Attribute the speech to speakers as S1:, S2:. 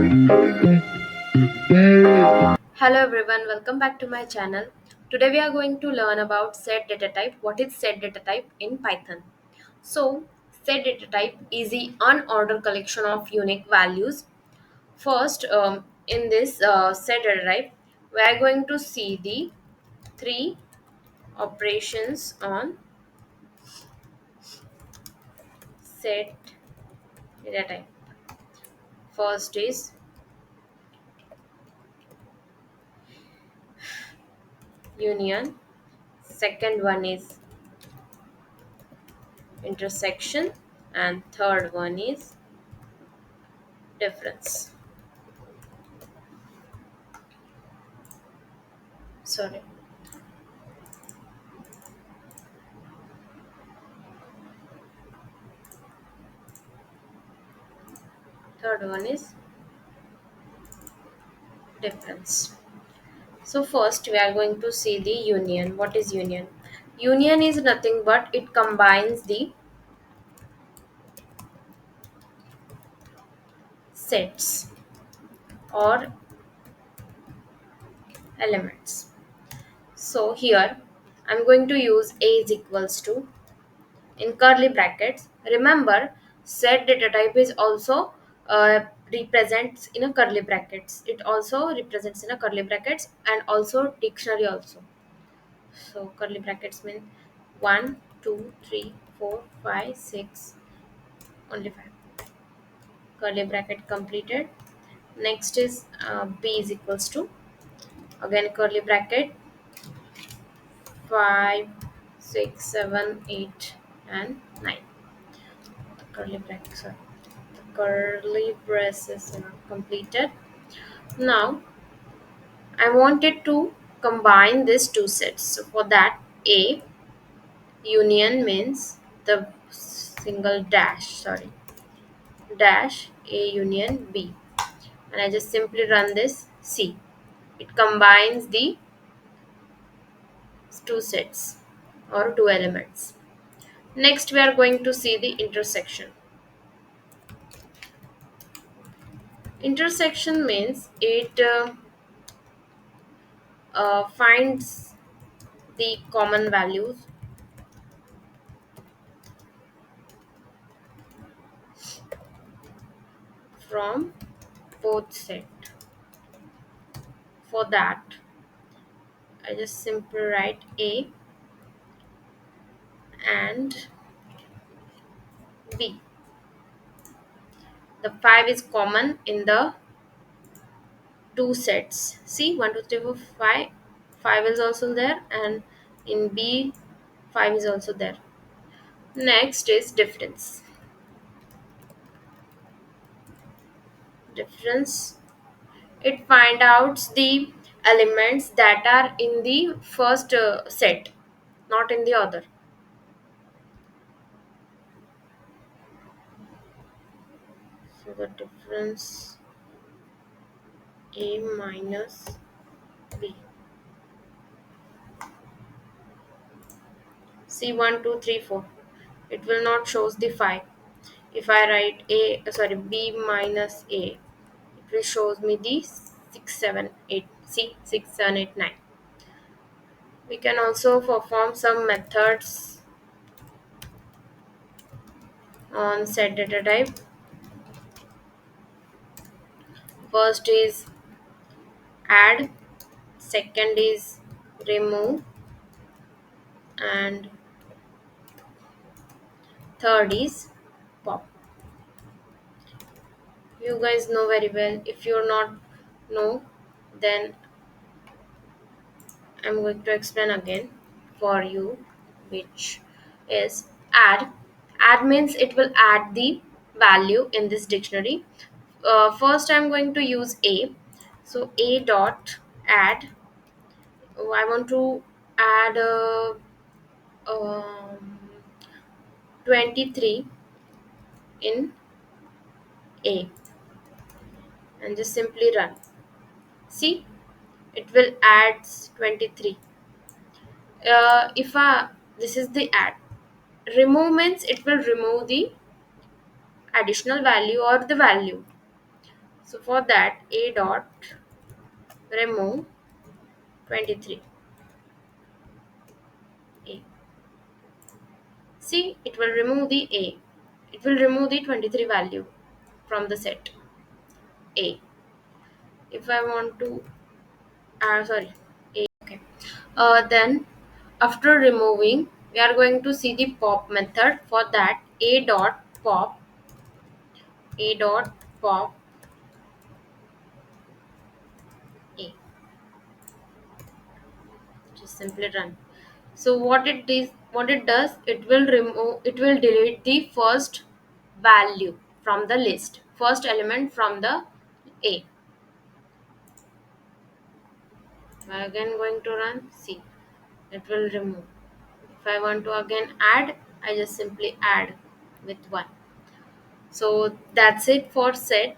S1: Hello everyone, welcome back to my channel. Today we are going to learn about set data type. What is set data type in Python? So, set data type is the unordered collection of unique values. First, in this set data type, we are going to see the three operations on set data type. First is union, second one is intersection, and third one is difference. Sorry. Third one is difference. So first we are going to see the union. What is union? Union is nothing but it combines the sets or elements. So here I'm going to use a is equals to in curly brackets. Remember, set data type is also represents in a curly brackets. It also represents in a curly brackets and also dictionary also. So curly brackets mean 1, 2, 3, 4, 5, 6, only 5. Curly bracket completed. Next is b is equals to again curly bracket 5, 6, 7, 8, and 9. The curly brackets are curly braces are completed. Now I wanted to combine these two sets. So for that, a union means the single dash. Sorry, dash A union B, and I just simply run this C. It combines the two sets or two elements. Next, we are going to see the intersection. Intersection means it finds the common values from both set. For that, I just simply write A and B. The 5 is common in the two sets. See, 1, 2, 3, 4, 5. 5 is also there, and in B, 5 is also there. Next is difference. Difference. It finds out the elements that are in the first set, not in the other. So the difference A minus B. See 1, 2, 3, 4. It will not shows the 5. If I write B minus A, it will shows me the 6, 7, 8. See 6, 7, 8, 9. We can also perform some methods on set data type. First is add, second is remove, and third is pop. You guys know very well. If you're not know, then I'm going to explain again for you, which is add. Add means it will add the value in this dictionary. First, I'm going to use a. So a dot add. Oh, I want to add 23 in a and just simply run. See, it will add 23. If this is the add. Remove means it will remove the additional value or the value. So for that, a dot remove 23. A. See, it will remove the a. It will remove the 23 value from the set a. If I want to, sorry, a. Okay. Then after removing, we are going to see the pop method. For that, a dot pop a. Just simply run. So what it does, it will delete the first value from the list, first element from the a. Again going to run, see, it will remove. If I want to again add, I just simply add with 1. So that's it for set.